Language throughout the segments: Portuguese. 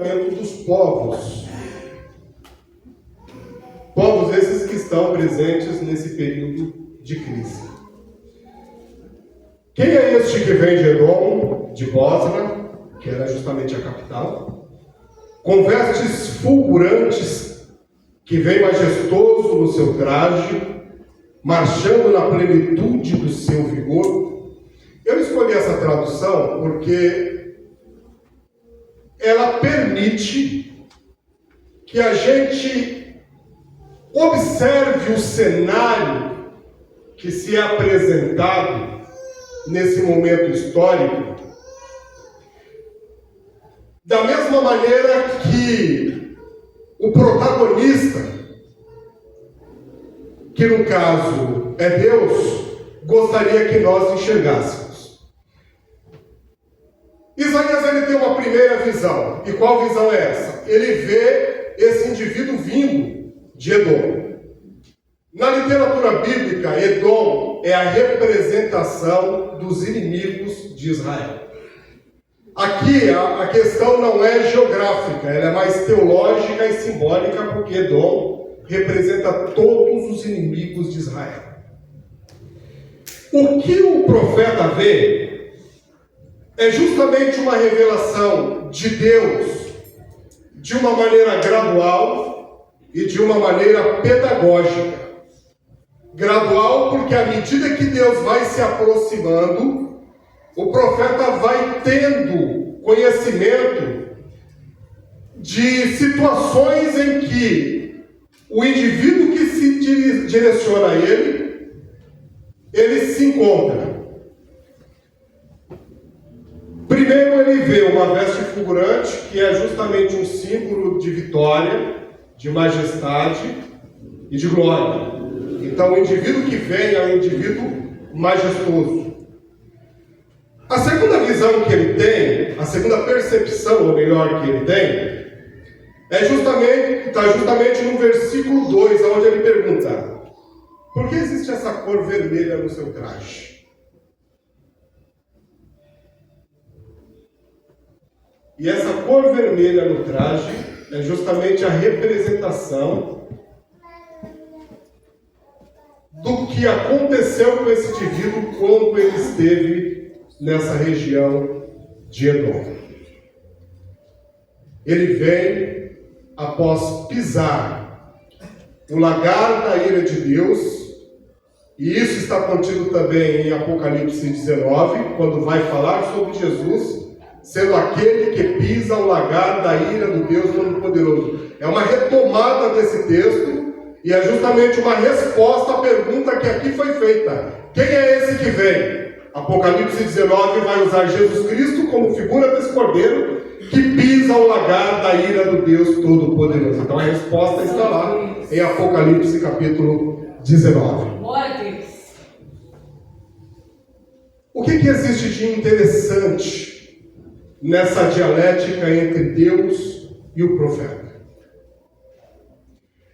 dos povos. Povos esses que estão presentes nesse período de crise. Quem é este que vem de Edom, de Bosra, que era justamente a capital, com vestes fulgurantes, que vem majestoso no seu traje, marchando na plenitude do seu vigor? Eu escolhi essa tradução porque ela permite que a gente observe o cenário que se é apresentado nesse momento histórico, da mesma maneira que o protagonista, que no caso é Deus, gostaria que nós enxergássemos. Isaías ele tem uma primeira visão. E qual visão é essa? Ele vê esse indivíduo vindo de Edom. Na literatura bíblica, Edom é a representação dos inimigos de Israel. Aqui a questão não é geográfica, ela é mais teológica e simbólica, porque Edom representa todos os inimigos de Israel. O que o profeta vê é justamente uma revelação de Deus de uma maneira gradual e de uma maneira pedagógica. Gradual porque à medida que Deus vai se aproximando, o profeta vai tendo conhecimento de situações em que o indivíduo que se direciona a ele se encontra. Primeiro ele vê uma veste fulgurante, que é justamente um símbolo de vitória, de majestade e de glória. Então o indivíduo que vem é um indivíduo majestoso. A segunda visão que ele tem, a segunda percepção, ou melhor, que ele tem, está justamente no versículo 2, onde ele pergunta: por que existe essa cor vermelha no seu traje? E essa cor vermelha no traje é justamente a representação do que aconteceu com esse indivíduo quando ele esteve nessa região de Edom. Ele vem após pisar o lagar da ira de Deus, e isso está contido também em Apocalipse 19, quando vai falar sobre Jesus sendo aquele que pisa o lagar da ira do Deus Todo-Poderoso. É uma retomada desse texto, e é justamente uma resposta à pergunta que aqui foi feita: quem é esse que vem? Apocalipse 19 vai usar Jesus Cristo como figura desse cordeiro que pisa o lagar da ira do Deus Todo-Poderoso. Então a resposta está lá em Apocalipse capítulo 19. Glória a Deus. O que existe de interessante nessa dialética entre Deus e o profeta?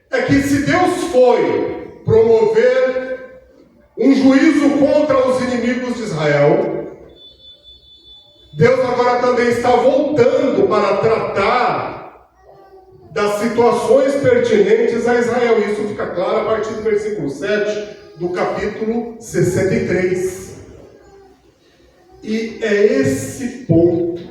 É que se Deus foi promover um juízo contra os inimigos de Israel, Deus agora também está voltando para tratar das situações pertinentes a Israel. Isso fica claro a partir do versículo 7 do capítulo 63. E é esse ponto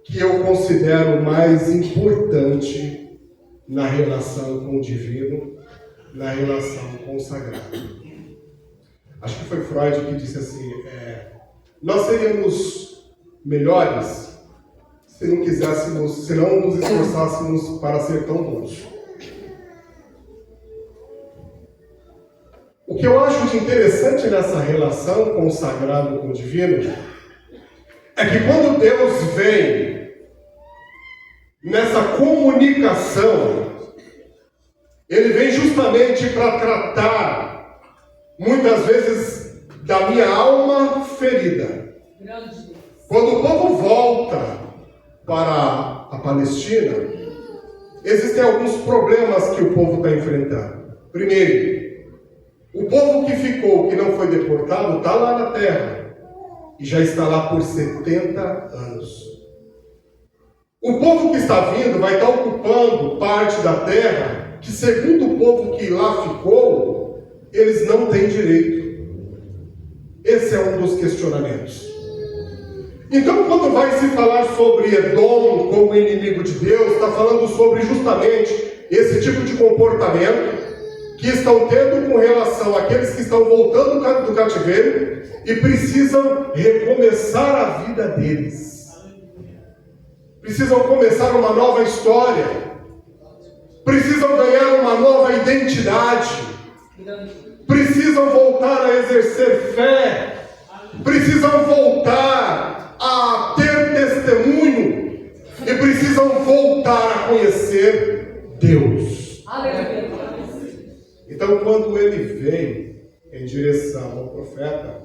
que eu considero mais importante na relação com o divino, na relação com o sagrado. Acho que foi Freud que disse assim: nós seríamos melhores se não quiséssemos, se não nos esforçássemos para ser tão bons. O que eu acho de interessante nessa relação com o sagrado e com o divino é que quando Deus vem nessa comunicação, Ele vem justamente para tratar, muitas vezes, da minha alma ferida. Quando o povo volta para a Palestina, existem alguns problemas que o povo está enfrentando. Primeiro, o povo que ficou, que não foi deportado, está lá na terra e já está lá por 70 anos. O povo que está vindo vai estar ocupando parte da terra que, segundo o povo que lá ficou, eles não têm direito. Esse é um dos questionamentos. Então, quando vai se falar sobre Edom como inimigo de Deus, está falando sobre justamente esse tipo de comportamento que estão tendo com relação àqueles que estão voltando do cativeiro e precisam recomeçar a vida deles. Precisam começar uma nova história. Precisam ganhar uma nova identidade. Precisam voltar a exercer fé. Precisam voltar a ter testemunho. E precisam voltar a conhecer Deus. Então, quando ele vem em direção ao profeta,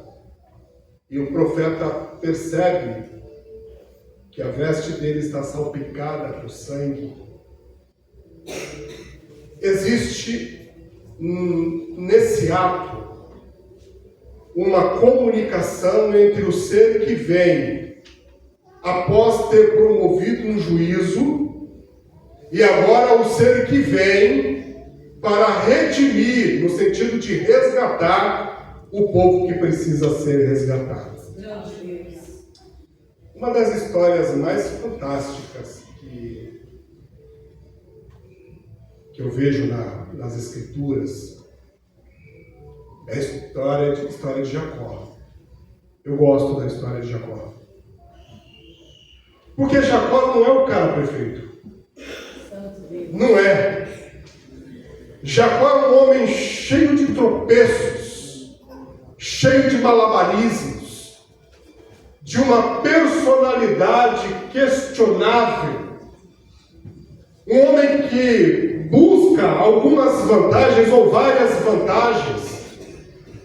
e o profeta percebe que a veste dele está salpicada por sangue, existe nesse ato uma comunicação entre o ser que vem após ter promovido um juízo e agora o ser que vem para redimir, no sentido de resgatar o povo que precisa ser resgatado. Uma das histórias mais fantásticas que eu vejo nas Escrituras é a história de Jacó. Eu gosto da história de Jacó. Porque Jacó não é o cara perfeito. Não é. Jacó é um homem cheio de tropeços, cheio de malabarismos, de uma personalidade questionável. Um homem que busca algumas vantagens ou várias vantagens.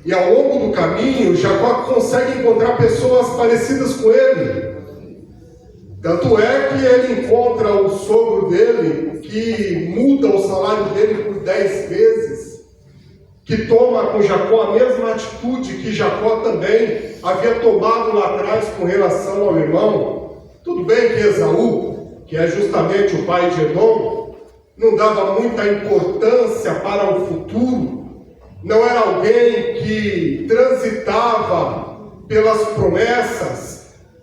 E ao longo do caminho, Jacó consegue encontrar pessoas parecidas com ele. Tanto é que ele encontra o sogro dele, que muda o salário dele por 10 vezes, que toma com Jacó a mesma atitude que Jacó também havia tomado lá atrás com relação ao irmão. Tudo bem que Esaú, que é justamente o pai de Edom, não dava muita importância para o futuro, não era alguém que transitava pelas promessas,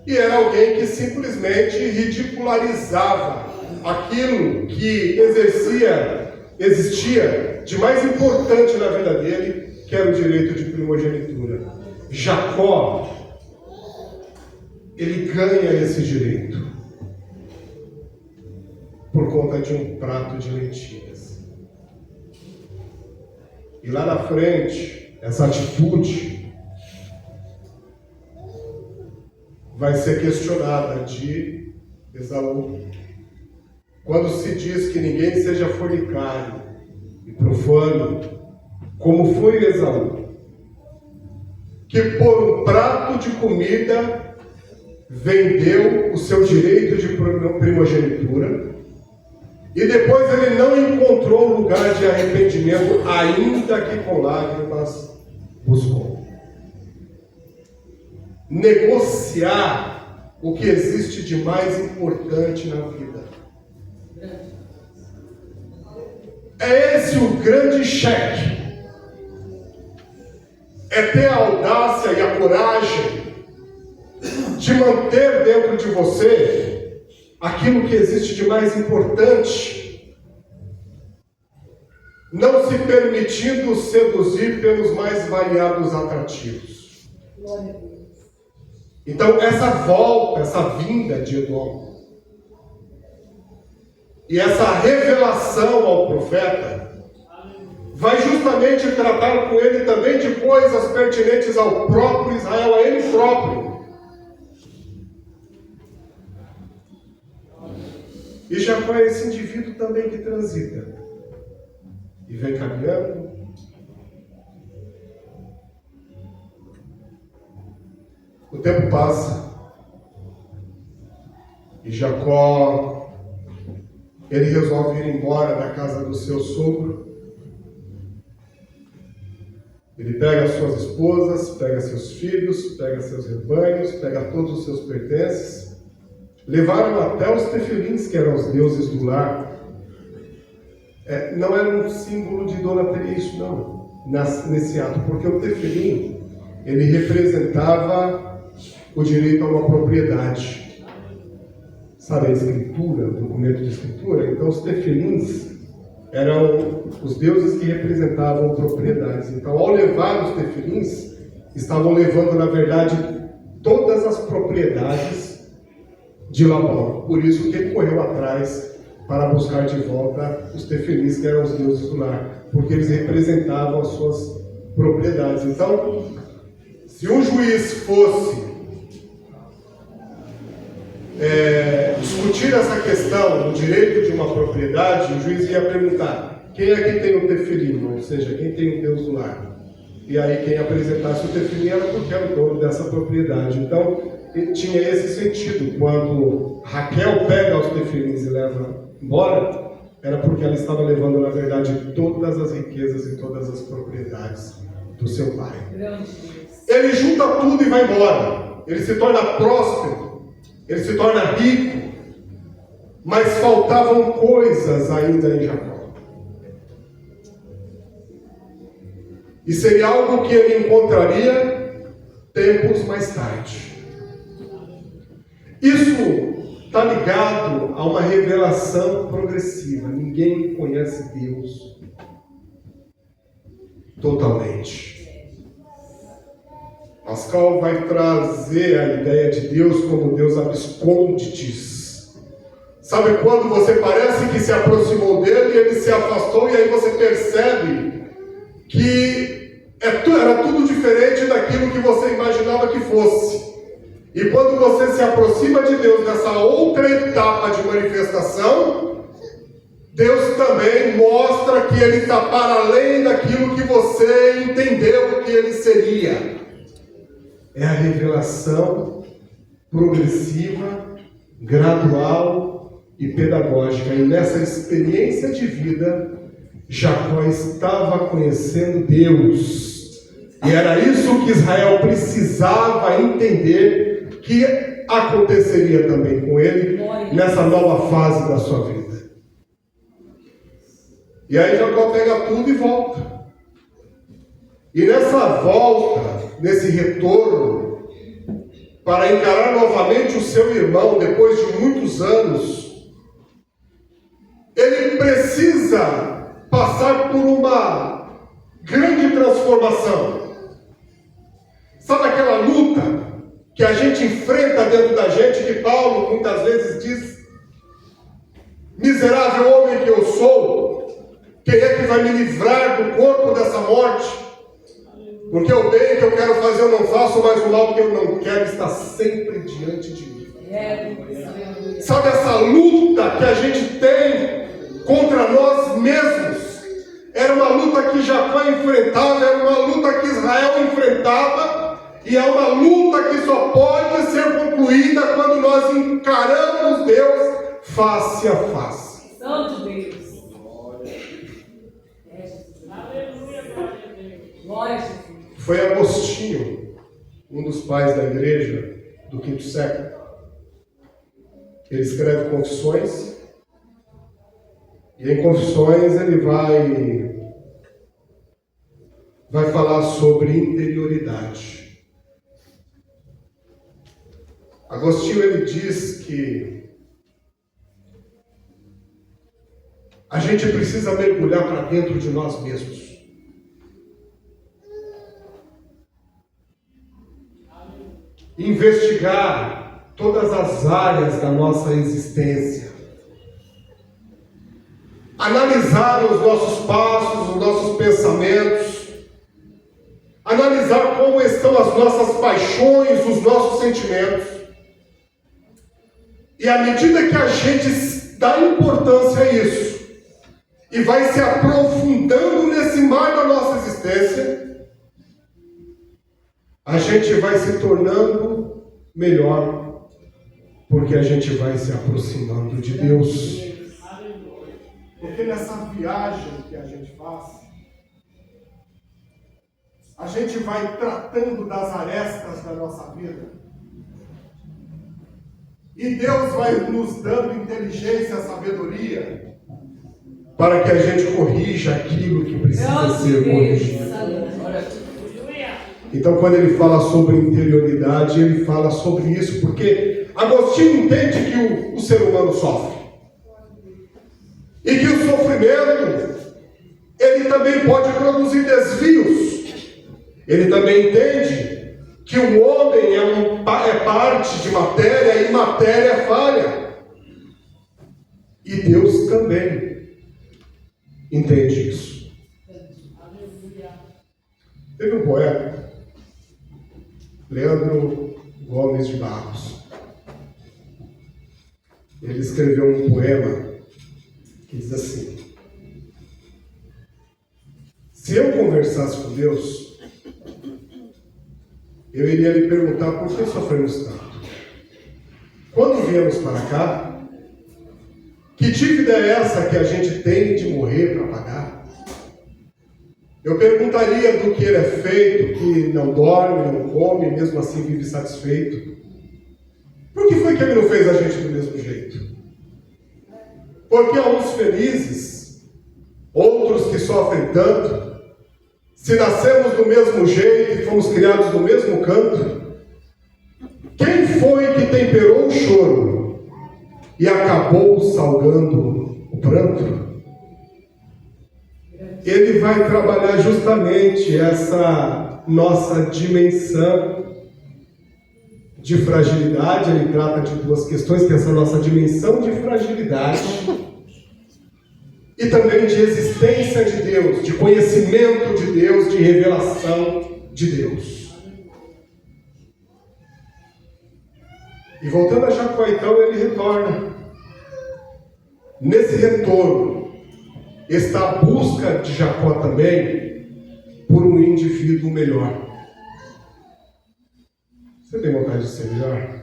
e era alguém que simplesmente ridicularizava aquilo que existia de mais importante na vida dele, que era o direito de primogenitura. Jacó, ele ganha esse direito por conta de um prato de lentilhas. E lá na frente, essa atitude vai ser questionada de Esaú. Quando se diz que ninguém seja fornicário e profano, como foi Esaú, que por um prato de comida vendeu o seu direito de primogenitura, e depois ele não encontrou lugar de arrependimento, ainda que com lágrimas buscou. Negociar o que existe de mais importante na vida. É esse o grande cheque. É ter a audácia e a coragem de manter dentro de você aquilo que existe de mais importante, não se permitindo seduzir pelos mais variados atrativos. Glória a Deus. Então, essa volta, essa vinda de Edom, e essa revelação ao profeta, vai justamente tratar com ele também de coisas pertinentes ao próprio Israel, a ele próprio. E Jacó é esse indivíduo também que transita e vem caminhando. O tempo passa e Jacó, ele resolve ir embora da casa do seu sogro. Ele pega suas esposas, pega seus filhos, pega seus rebanhos, pega todos os seus pertences Levaram até os tefilins, que eram os deuses do lar. Não era um símbolo de idolatria isso não, nesse ato, porque o tefilim, ele representava o direito a uma propriedade. Sabe a escritura, o documento de escritura? Então os tefilins eram os deuses que representavam propriedades. Então, ao levar os tefilins, estavam levando, na verdade, todas as propriedades de Labão. Por isso que ele correu atrás para buscar de volta os tefilins, que eram os deuses do lar, porque eles representavam as suas propriedades. Então, se um juiz fosse discutir essa questão do direito de uma propriedade, o juiz ia perguntar: quem aqui tem o tefilim? Ou seja, quem tem o deus do lar? E aí quem apresentasse o tefilim era porque era o dono dessa propriedade. Então, tinha esse sentido. Quando Raquel pega os tefilins e leva embora, era porque ela estava levando, na verdade, todas as riquezas e todas as propriedades do seu pai. Ele junta tudo e vai embora. Ele se torna próspero, ele se torna rico, mas faltavam coisas ainda em Jacó. E seria algo que ele encontraria tempos mais tarde. Isso está ligado a uma revelação progressiva. Ninguém conhece Deus totalmente. Pascal vai trazer a ideia de Deus como Deus absconde-te. Sabe quando você parece que se aproximou dele e ele se afastou, e aí você percebe que era tudo diferente daquilo que você imaginava que fosse. E quando você se aproxima de Deus nessa outra etapa de manifestação, Deus também mostra que Ele está para além daquilo que você entendeu que Ele seria. É a revelação progressiva, gradual e pedagógica. E nessa experiência de vida, Jacó estava conhecendo Deus. E era isso que Israel precisava entender que aconteceria também com ele nessa nova fase da sua vida. E aí Jacó pega tudo e volta. E nessa volta, nesse retorno, para encarar novamente o seu irmão depois de muitos anos, ele precisa passar por uma grande transformação. Sabe aquela luta que a gente enfrenta dentro da gente, que Paulo muitas vezes diz: miserável homem que eu sou, quem é que vai me livrar do corpo dessa morte? Porque o bem que eu quero fazer eu não faço, mas o mal que eu não quero está sempre diante de mim. Sabe essa luta que a gente tem contra nós mesmos? Era uma luta que Jacó enfrentava, era uma luta que Israel enfrentava, e é uma luta que só pode ser concluída quando nós encaramos Deus face a face. Santo Deus. Glória a Jesus. Foi Agostinho, um dos pais da igreja do quinto século. Ele escreve Confissões, e em Confissões ele vai falar sobre interioridade. Agostinho, ele diz que a gente precisa mergulhar para dentro de nós mesmos. Investigar todas as áreas da nossa existência. Analisar os nossos passos, os nossos pensamentos. Analisar como estão as nossas paixões, os nossos sentimentos. E à medida que a gente dá importância a isso, e vai se aprofundando nesse mar da nossa existência, a gente vai se tornando melhor, porque a gente vai se aproximando de Deus. Porque nessa viagem que a gente faz, a gente vai tratando das arestas da nossa vida. E Deus vai nos dando inteligência, sabedoria, para que a gente corrija aquilo que precisa ser corrigido. Então, quando ele fala sobre interioridade, ele fala sobre isso, porque Agostinho entende que o ser humano sofre. E que o sofrimento, ele também pode produzir desvios. Ele também entende que o homem é parte de matéria e matéria é falha. E Deus também entende isso. Teve um poeta, Leandro Gomes de Barros. Ele escreveu um poema que diz assim: se eu conversasse com Deus, eu iria lhe perguntar por que sofremos tanto. Quando viemos para cá, que dívida é essa que a gente tem de morrer para pagar? Eu perguntaria do que ele é feito, que não dorme, não come, mesmo assim vive satisfeito. Por que foi que ele não fez a gente do mesmo jeito? Porque há uns felizes, outros que sofrem tanto. Se nascemos do mesmo jeito e fomos criados no mesmo canto, quem foi que temperou o choro e acabou salgando o pranto? Ele vai trabalhar justamente essa nossa dimensão de fragilidade. Ele trata de duas questões, que é essa nossa dimensão de fragilidade e também de existência de Deus, de conhecimento de Deus, de revelação de Deus. E voltando a Jacó, então, ele retorna. Nesse retorno está a busca de Jacó também por um indivíduo melhor. Você tem vontade de ser melhor?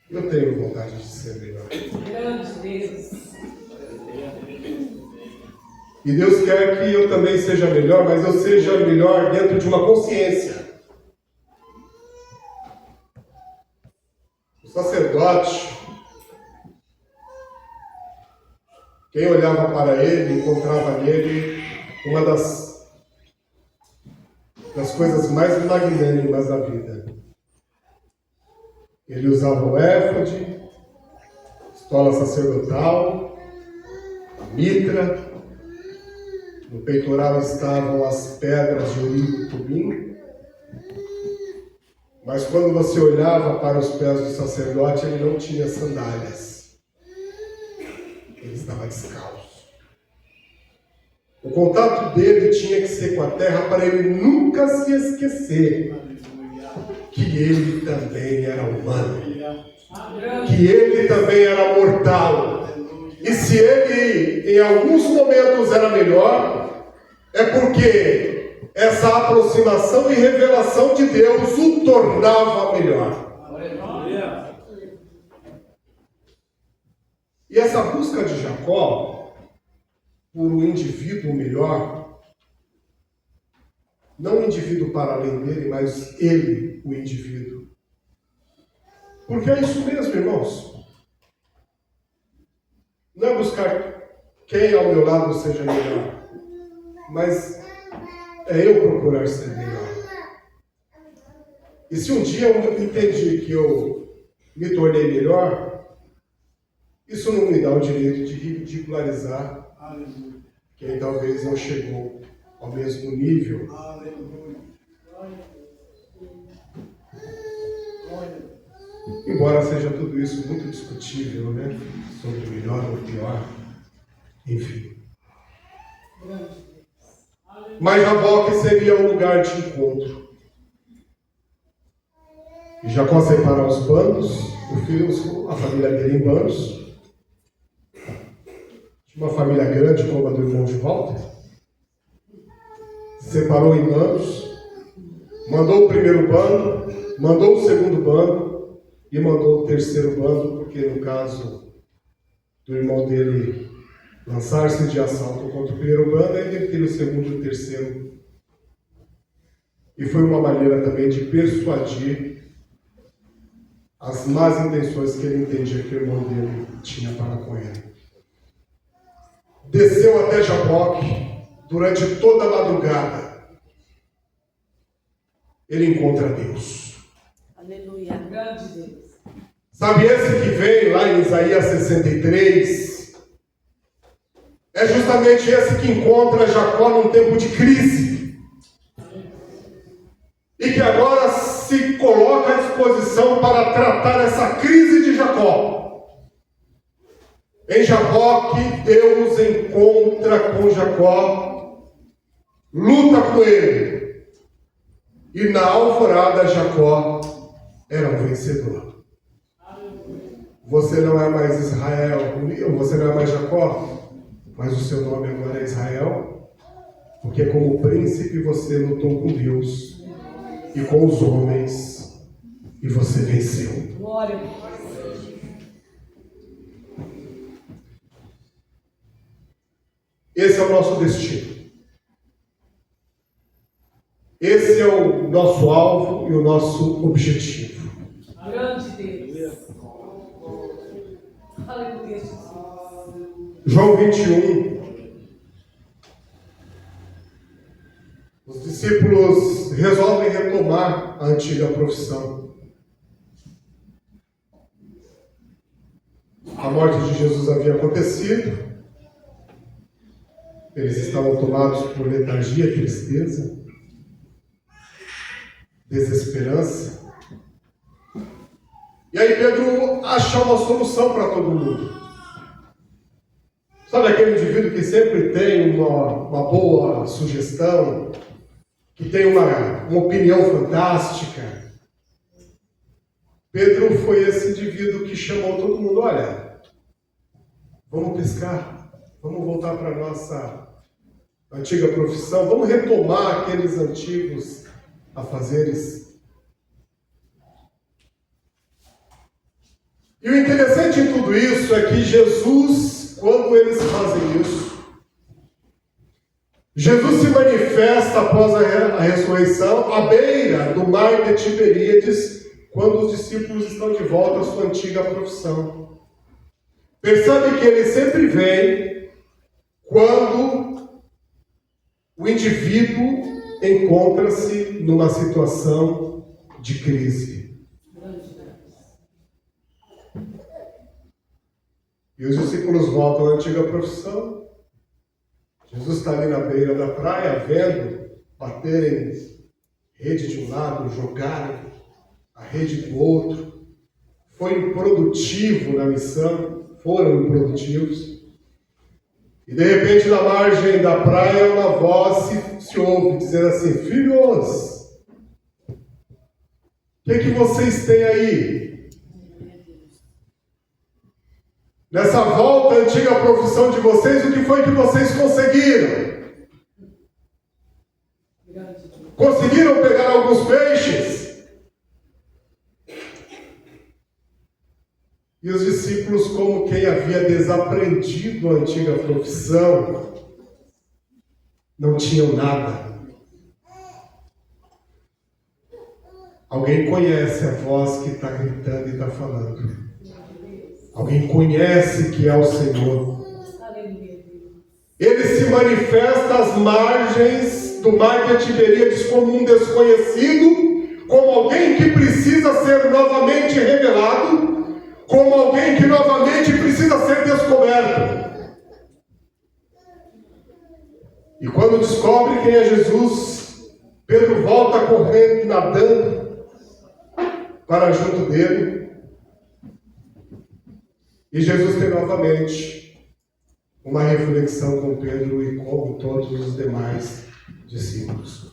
Eu tenho vontade de ser melhor. E Deus quer que eu também seja melhor, mas eu seja melhor dentro de uma consciência. O sacerdote, quem olhava para ele, encontrava nele uma das coisas mais magnânimas da vida. Ele usava o éfode, estola sacerdotal, a mitra, no peitoral estavam as pedras de Urim e Tumim. Mas quando você olhava para os pés do sacerdote, ele não tinha sandálias. Ele estava descalço. O contato dele tinha que ser com a terra para ele nunca se esquecer que ele também era humano, que ele também era mortal. E se ele em alguns momentos era melhor, é porque essa aproximação e revelação de Deus o tornava melhor. E essa busca de Jacó por um indivíduo melhor, não o indivíduo para além dele, mas ele, o indivíduo. Porque é isso mesmo, irmãos. Não é buscar quem ao meu lado seja melhor, mas é eu procurar ser melhor. E se um dia eu entendi que eu me tornei melhor, isso não me dá o direito de ridicularizar quem talvez não chegou ao mesmo nível. Embora seja tudo isso muito discutível, né? Sobre melhor ou pior, enfim. Mas Jaboque seria o lugar de encontro. E Jacó separa os bandos, a família dele em bandos. Uma família grande como a do irmão de Walter, separou em bandos, mandou o primeiro bando, mandou o segundo bando e mandou o terceiro bando, porque no caso do irmão dele lançar-se de assalto contra o primeiro bando, aí ele teve o segundo e o terceiro. E foi uma maneira também de persuadir as más intenções que ele entendia que o irmão dele tinha para com ele. Desceu até Jaboque durante toda a madrugada. Ele encontra Deus. Aleluia. Grande Deus. Sabe esse que vem lá em Isaías 63? É justamente esse que encontra Jacó num tempo de crise. E que agora se coloca à disposição para tratar essa crise de Jacó. Em Jaboque, Deus encontra com Jacó, luta com ele. E na alvorada, Jacó era um vencedor. Você não é mais Israel, você não é mais Jacó, mas o seu nome agora é Israel, porque como príncipe você lutou com Deus e com os homens, e você venceu. Glória. Esse é o nosso destino. Esse é o nosso alvo e o nosso objetivo. Grande Deus. Aleluia. João 21. Os discípulos resolvem retomar a antiga profissão. A morte de Jesus havia acontecido. Eles estavam tomados por letargia, tristeza, desesperança. E aí Pedro acha uma solução para todo mundo. Sabe aquele indivíduo que sempre tem uma boa sugestão, que tem uma opinião fantástica? Pedro foi esse indivíduo que chamou todo mundo: olha, vamos pescar, vamos voltar para a nossa antiga profissão, vamos retomar aqueles antigos afazeres. E o interessante em tudo isso é que Jesus, quando eles fazem isso, Jesus se manifesta após a ressurreição à beira do mar de Tiberíades, quando os discípulos estão de volta à sua antiga profissão. Percebe que ele sempre vem quando o indivíduo encontra-se numa situação de crise. E os discípulos voltam à antiga profissão. Jesus está ali na beira da praia, vendo baterem rede de um lado, jogarem a rede do outro. Foi improdutivo na missão, foram improdutivos. E de repente, na margem da praia, uma voz se ouve, dizendo assim: filhos, o que vocês têm aí? Nessa volta à antiga profissão de vocês, o que foi que vocês conseguiram? Conseguiram pegar alguns peixes? E os discípulos, como quem havia desaprendido a antiga profissão, não tinham nada. Alguém conhece a voz que está gritando e está falando. Alguém conhece que é o Senhor. Ele se manifesta às margens do mar de Tiberíades como um desconhecido, como alguém que precisa ser novamente revelado, como alguém que novamente precisa ser descoberto. E quando descobre quem é Jesus, Pedro volta correndo, nadando para junto dele. E Jesus tem novamente uma reflexão com Pedro e com todos os demais discípulos.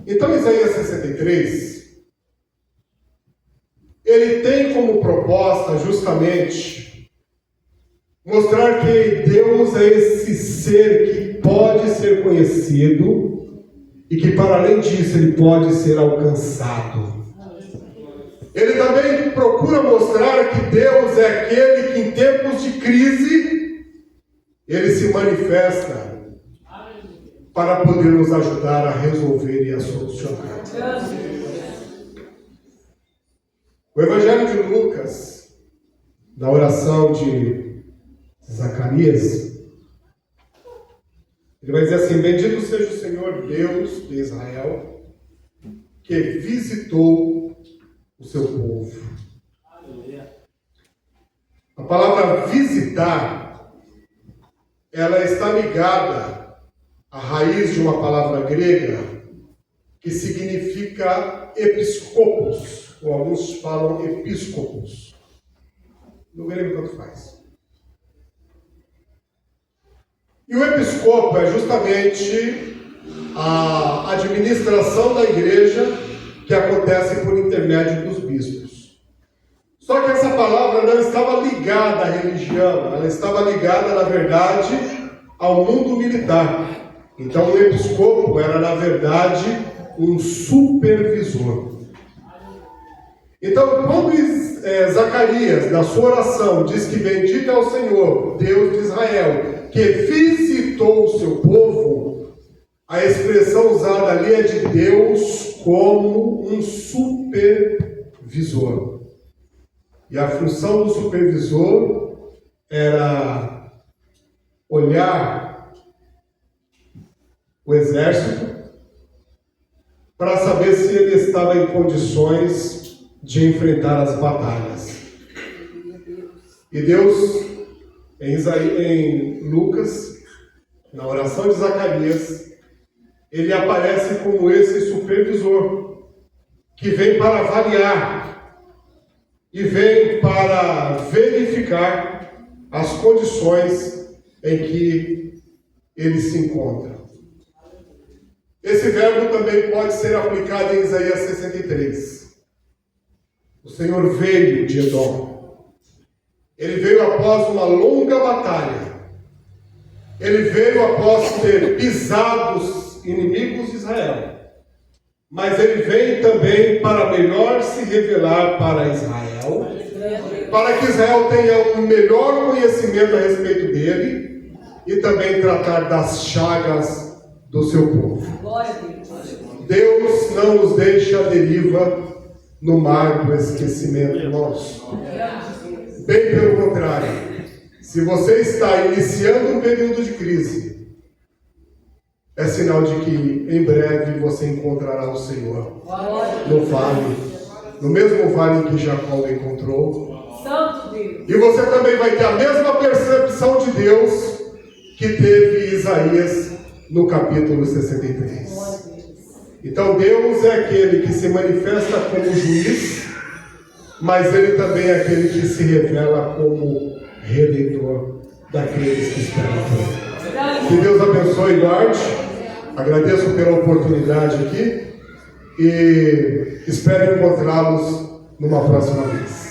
Então, Isaías 63, ele tem como proposta justamente mostrar que Deus é esse ser que pode ser conhecido e que, para além disso, ele pode ser alcançado. Ele também procura mostrar que Deus é aquele que, em tempos de crise, ele se manifesta para poder nos ajudar a resolver e a solucionar. O Evangelho de Lucas, na oração de Zacarias, ele vai dizer assim: bendito seja o Senhor Deus de Israel, que visitou o seu povo. A palavra visitar, ela está ligada à raiz de uma palavra grega que significa episcopos, ou alguns falam episcopos. No grego tanto faz. E o episcopo é justamente a administração da igreja que acontece por intermédio dos bispos. Só que essa palavra não estava ligada à religião, ela estava ligada, na verdade, ao mundo militar. Então o episcopo era, na verdade, um supervisor. Então, quando Zacarias, na sua oração, diz que bendito é o Senhor, Deus de Israel, que visitou o seu povo, a expressão usada ali é de Deus como um supervisor. E a função do supervisor era olhar o exército para saber se ele estava em condições de enfrentar as batalhas. E Deus, em Lucas, na oração de Zacarias, ele aparece como esse supervisor, que vem para avaliar e vem para verificar as condições em que ele se encontra. Esse verbo também pode ser aplicado em Isaías 63. O Senhor veio de Edom. Ele veio após uma longa batalha. Ele veio após ter pisado os inimigos de Israel. Mas ele vem também para melhor se revelar para Israel, para que Israel tenha um melhor conhecimento a respeito dele e também tratar das chagas do seu povo. Deus não nos deixa à deriva no mar do esquecimento nosso. Bem pelo contrário, se você está iniciando um período de crise, é sinal de que em breve você encontrará o Senhor no vale, no mesmo vale em que Jacó o encontrou. E você também vai ter a mesma percepção de Deus que teve Isaías no capítulo 63. Então Deus é aquele que se manifesta como juiz, mas Ele também é aquele que se revela como redentor daqueles que esperam por Ele. Que Deus abençoe e guarde. Agradeço pela oportunidade aqui e espero encontrá-los numa próxima vez.